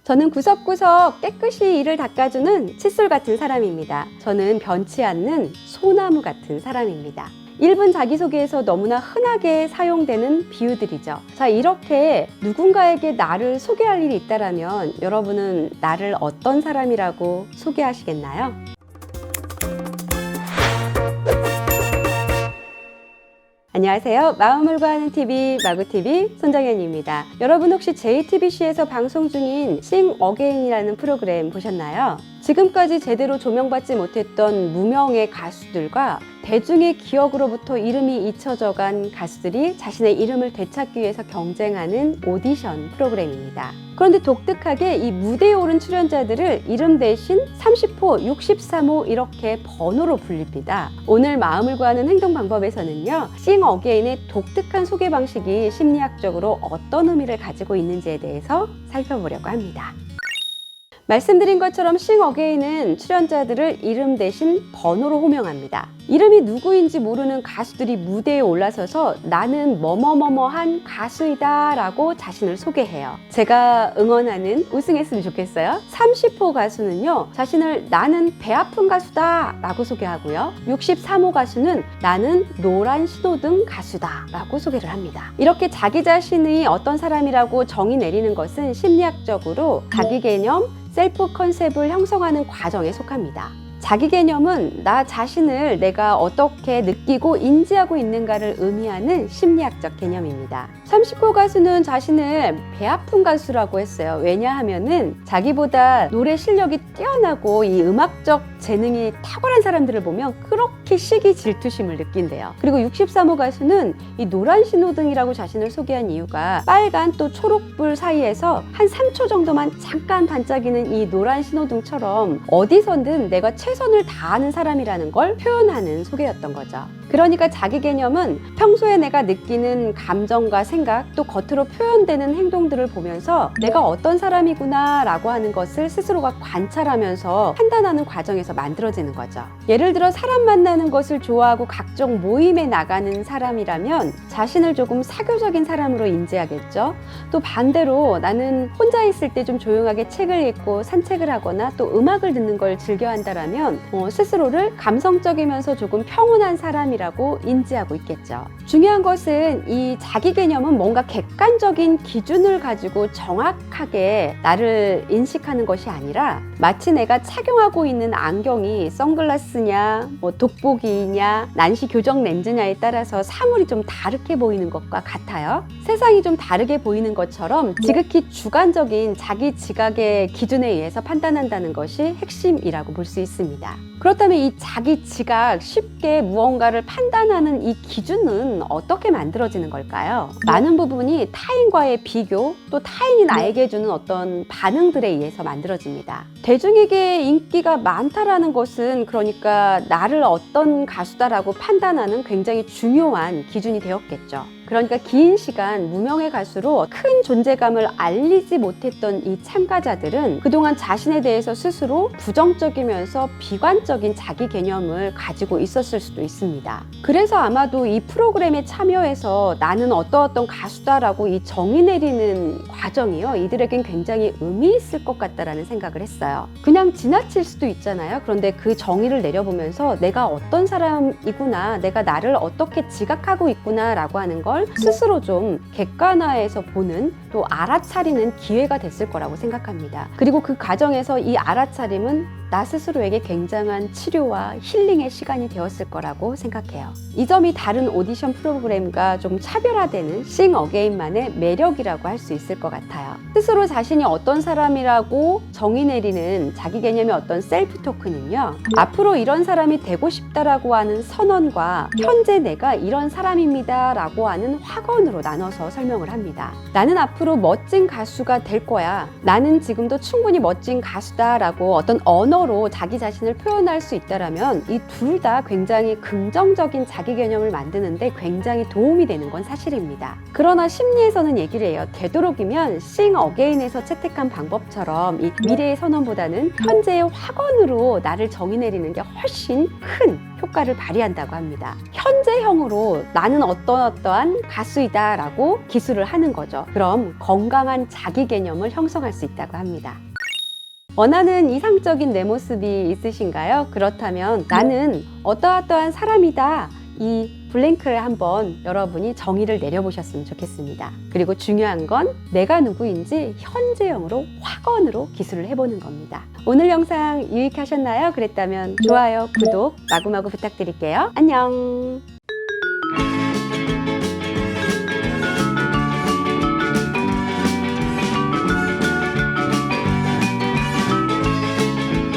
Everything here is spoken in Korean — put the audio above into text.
저는 구석구석 깨끗이 이를 닦아주는 칫솔 같은 사람입니다. 저는 변치 않는 소나무 같은 사람입니다. 1분 자기소개에서 너무나 흔하게 사용되는 비유들이죠. 자, 이렇게 누군가에게 나를 소개할 일이 있다면 여러분은 나를 어떤 사람이라고 소개하시겠나요? 안녕하세요. 마음을 구하는 TV 마구TV 손정연입니다. 여러분 혹시 JTBC에서 방송 중인 Sing Again이라는 프로그램 보셨나요? 지금까지 제대로 조명받지 못했던 무명의 가수들과 대중의 기억으로부터 이름이 잊혀져간 가수들이 자신의 이름을 되찾기 위해서 경쟁하는 오디션 프로그램입니다. 그런데 독특하게 이 무대에 오른 출연자들을 이름 대신 30호, 63호 이렇게 번호로 불립니다. 오늘 마음을 구하는 행동 방법에서는요, Sing Again의 독특한 소개 방식이 심리학적으로 어떤 의미를 가지고 있는지에 대해서 살펴보려고 합니다. 말씀드린 것처럼 Sing Again은 출연자들을 이름 대신 번호로 호명합니다. 이름이 누구인지 모르는 가수들이 무대에 올라서서 나는 뭐뭐뭐뭐한 가수이다 라고 자신을 소개해요. 제가 응원하는 우승했으면 좋겠어요. 30호 가수는요, 자신을 나는 배 아픈 가수다 라고 소개하고요. 63호 가수는 나는 노란 신호등 가수다 라고 소개를 합니다. 이렇게 자기 자신이 어떤 사람이라고 정의 내리는 것은 심리학적으로 자기 개념, 셀프 컨셉을 형성하는 과정에 속합니다. 자기 개념은 나 자신을 내가 어떻게 느끼고 인지하고 있는가를 의미하는 심리학적 개념입니다. 30호 가수는 자신을 배 아픈 가수라고 했어요. 왜냐하면은 자기보다 노래 실력이 뛰어나고 이 음악적 재능이 탁월한 사람들을 보면 그렇게 시기 질투심을 느낀대요. 그리고 63호 가수는 이 노란 신호등이라고 자신을 소개한 이유가 빨간 또 초록불 사이에서 한 3초 정도만 잠깐 반짝이는 이 노란 신호등처럼 어디서든 내가 최선을 다하는 사람이라는 걸 표현하는 소개였던 거죠. 그러니까 자기 개념은 평소에 내가 느끼는 감정과 생각 또 겉으로 표현되는 행동들을 보면서 내가 어떤 사람이구나 라고 하는 것을 스스로가 관찰하면서 판단하는 과정에서 만들어지는 거죠. 예를 들어 사람 만나는 것을 좋아하고 각종 모임에 나가는 사람이라면 자신을 조금 사교적인 사람으로 인지하겠죠. 또 반대로 나는 혼자 있을 때 좀 조용하게 책을 읽고 산책을 하거나 또 음악을 듣는 걸 즐겨 한다면 스스로를 감성적이면서 조금 평온한 사람이라고 인지하고 있겠죠. 중요한 것은 이 자기 개념은 뭔가 객관적인 기준을 가지고 정확하게 나를 인식하는 것이 아니라 마치 내가 착용하고 있는 안경이 선글라스냐 돋보기냐 난시 교정 렌즈냐에 따라서 사물이 좀 다르게 보이는 것과 같아요. 세상이 좀 다르게 보이는 것처럼 지극히 주관적인 자기 지각의 기준에 의해서 판단한다는 것이 핵심이라고 볼 수 있습니다. 그렇다면 이 자기 지각, 쉽게 무언가를 판단하는 이 기준은 어떻게 만들어지는 걸까요? 많은 부분이 타인과의 비교, 또 타인이 나에게 주는 어떤 반응들에 의해서 만들어집니다. 대중에게 인기가 많다라는 것은 그러니까 나를 어떤 가수다라고 판단하는 굉장히 중요한 기준이 되었겠죠. 그러니까 긴 시간 무명의 가수로 큰 존재감을 알리지 못했던 이 참가자들은 그동안 자신에 대해서 스스로 부정적이면서 비관적인 자기 개념을 가지고 있었을 수도 있습니다. 그래서 아마도 이 프로그램에 참여해서 나는 어떤 가수다라고 이 정의 내리는 과정이요, 이들에겐 굉장히 의미 있을 것 같다라는 생각을 했어요. 그냥 지나칠 수도 있잖아요. 그런데 그 정의를 내려보면서 내가 어떤 사람이구나, 내가 나를 어떻게 지각하고 있구나 라고 하는 걸 스스로 좀 객관화해서 보는, 또 알아차리는 기회가 됐을 거라고 생각합니다. 그리고 그 과정에서 이 알아차림은 나 스스로에게 굉장한 치료와 힐링의 시간이 되었을 거라고 생각해요. 이 점이 다른 오디션 프로그램과 좀 차별화되는 Sing Again만의 매력이라고 할 수 있을 것 같아요. 스스로 자신이 어떤 사람이라고 정의 내리는 자기 개념의 어떤 셀프 토크는요, 앞으로 이런 사람이 되고 싶다라고 하는 선언과 현재 내가 이런 사람입니다 라고 하는 확언으로 나눠서 설명을 합니다. 나는 앞으로 멋진 가수가 될 거야. 나는 지금도 충분히 멋진 가수다 라고 어떤 언어로 자기 자신을 표현할 수 있다면 이 둘 다 굉장히 긍정적인 자기 개념을 만드는데 굉장히 도움이 되는 건 사실입니다. 그러나 심리에서는 얘기를 해요. 되도록이면 Sing Again에서 채택한 방법처럼 이 미래의 선언보다는 현재의 확언으로 나를 정의 내리는 게 훨씬 큰 효과를 발휘한다고 합니다. 현재형으로 나는 어떠한 가수이다 라고 기술을 하는 거죠. 그럼 건강한 자기 개념을 형성할 수 있다고 합니다. 원하는 이상적인 내 모습이 있으신가요? 그렇다면 나는 어떠한 사람이다. 이 블랭크를 한번 여러분이 정의를 내려보셨으면 좋겠습니다. 그리고 중요한 건 내가 누구인지 현재형으로 확언으로 기술을 해보는 겁니다. 오늘 영상 유익하셨나요? 그랬다면 좋아요, 구독 마구마구 부탁드릴게요. 안녕.